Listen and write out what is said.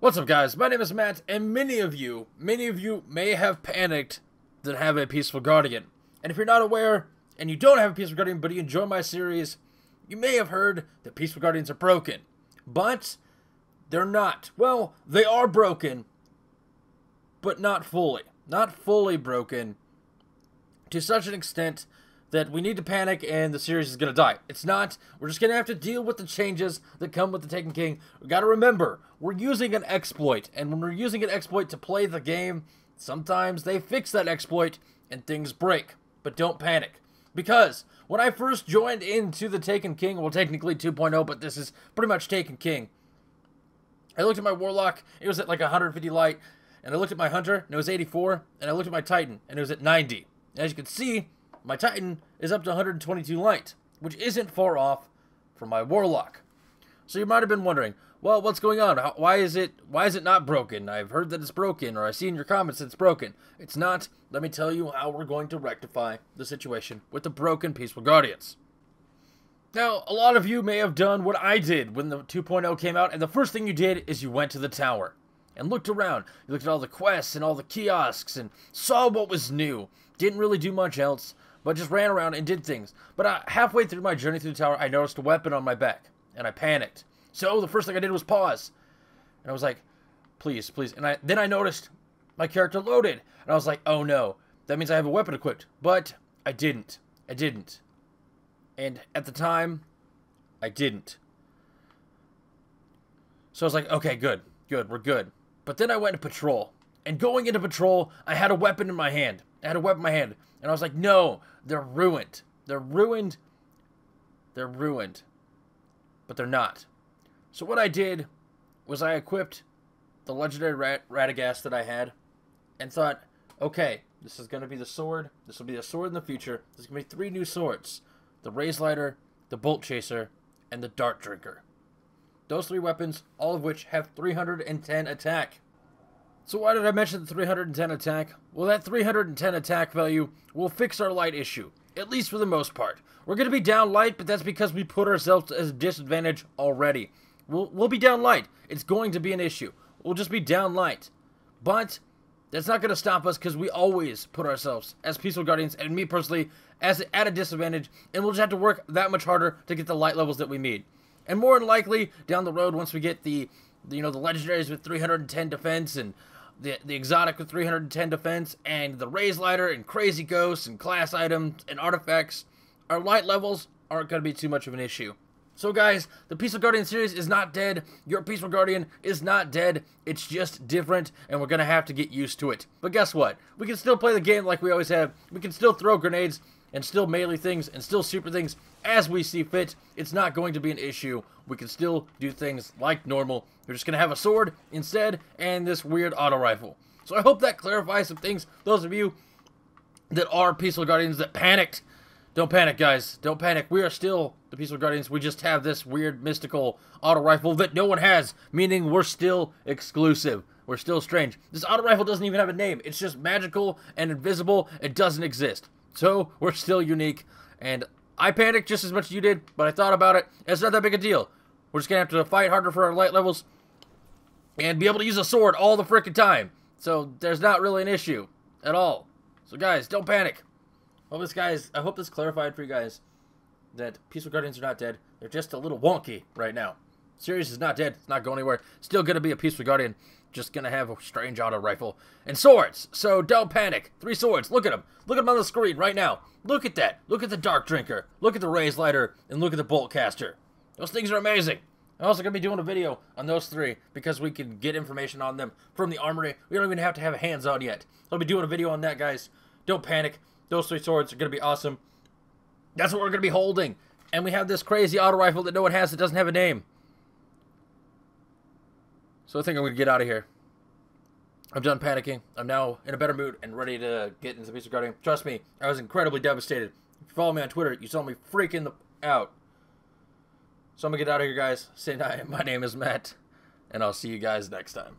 What's up, guys? My name is Matt, and many of you may have panicked that have a Peaceful Guardian. And if you're not aware, and you don't have a Peaceful Guardian, but you enjoy my series, you may have heard that Peaceful Guardians are broken. But they're not. Well, they are broken, but not fully. Not fully broken to such an extent that we need to panic and the series is going to die. It's not. We're just going to have to deal with the changes that come with the Taken King. We got to remember, we're using an exploit. And when we're using an exploit to play the game, sometimes they fix that exploit and things break. But don't panic. Because when I first joined into the Taken King, well, technically 2.0, but this is pretty much Taken King, I looked at my Warlock, it was at like 150 light, and I looked at my Hunter, and it was 84, and I looked at my Titan, and it was at 90. As you can see, my Titan is up to 122 light, which isn't far off from my Warlock. So you might have been wondering, well, what's going on? Why is it not broken? I've heard that it's broken, or I see in your comments that it's broken. It's not. Let me tell you how we're going to rectify the situation with the broken Peaceful Guardians. Now, a lot of you may have done what I did when the 2.0 came out, and the first thing you did is you went to the tower and looked around. You looked at all the quests and all the kiosks and saw what was new. Didn't really do much else, but just ran around and did things. But halfway through my journey through the tower, I noticed a weapon on my back, and I panicked. So the first thing I did was pause. And I was like, please, please. And then I noticed my character loaded. And I was like, oh no, that means I have a weapon equipped. But I didn't. I didn't. And at the time, I didn't. So I was like, okay, good, we're good. But then I went to patrol. And going into patrol, I had a weapon in my hand. And I was like, no, they're ruined. They're ruined. They're ruined. But they're not. So what I did was I equipped the legendary Radagast that I had. And thought, okay, this is going to be the sword. This will be a sword in the future. There's going to be 3 new swords. The Raze Lighter, the Bolt Chaser, and the Dart Drinker. Those 3 weapons, all of which have 310 attack. So why did I mention the 310 attack? Well, that 310 attack value will fix our light issue, at least for the most part. We're going to be down light, but that's because we put ourselves at a disadvantage already. We'll be down light. It's going to be an issue. We'll just be down light. But that's not going to stop us because we always put ourselves as Peaceful Guardians, and me personally, at a disadvantage, and we'll just have to work that much harder to get the light levels that we need. And more than likely, down the road, once we get the legendaries with 310 defense, and the exotic with 310 defense, and the Raze Lighter, and crazy ghosts, and class items, and artifacts, our light levels aren't going to be too much of an issue. So guys, the Peaceful Guardian series is not dead. Your Peaceful Guardian is not dead. It's just different, and we're going to have to get used to it. But guess what? We can still play the game like we always have. We can still throw grenades, and still melee things, and still super things as we see fit. It's not going to be an issue. We can still do things like normal. We're just going to have a sword instead, and this weird auto rifle. So I hope that clarifies some things. Those of you that are Peaceful Guardians that panicked, don't panic, guys. Don't panic. We are still the Peaceful Guardians. We just have this weird mystical auto rifle that no one has, meaning we're still exclusive. We're still strange. This auto rifle doesn't even have a name. It's just magical and invisible. It doesn't exist. So we're still unique. And I panicked just as much as you did, but I thought about it. It's not that big a deal. We're just going to have to fight harder for our light levels and be able to use a sword all the frickin' time. So there's not really an issue at all. So guys, don't panic. I hope this clarified for you guys that Peaceful Guardians are not dead. They're just a little wonky right now. Series is not dead. It's not going anywhere. Still going to be a Peaceful Guardian. Just going to have a strange auto rifle. And swords. So don't panic. 3 swords. Look at them. Look at them on the screen right now. Look at that. Look at the Dark Drinker. Look at the Raze Lighter. And look at the Bolt Caster. Those things are amazing. I'm also going to be doing a video on those 3 because we can get information on them from the armory. We don't even have to have hands on yet. I'll be doing a video on that, guys. Don't panic. Those 3 swords are going to be awesome. That's what we're going to be holding. And we have this crazy auto rifle that no one has that doesn't have a name. So I think I'm going to get out of here. I'm done panicking. I'm now in a better mood and ready to get into the Peaceful Guardian. Trust me, I was incredibly devastated. If you follow me on Twitter, you saw me freaking out. So I'm going to get out of here, guys. Say hi. My name is Matt, and I'll see you guys next time.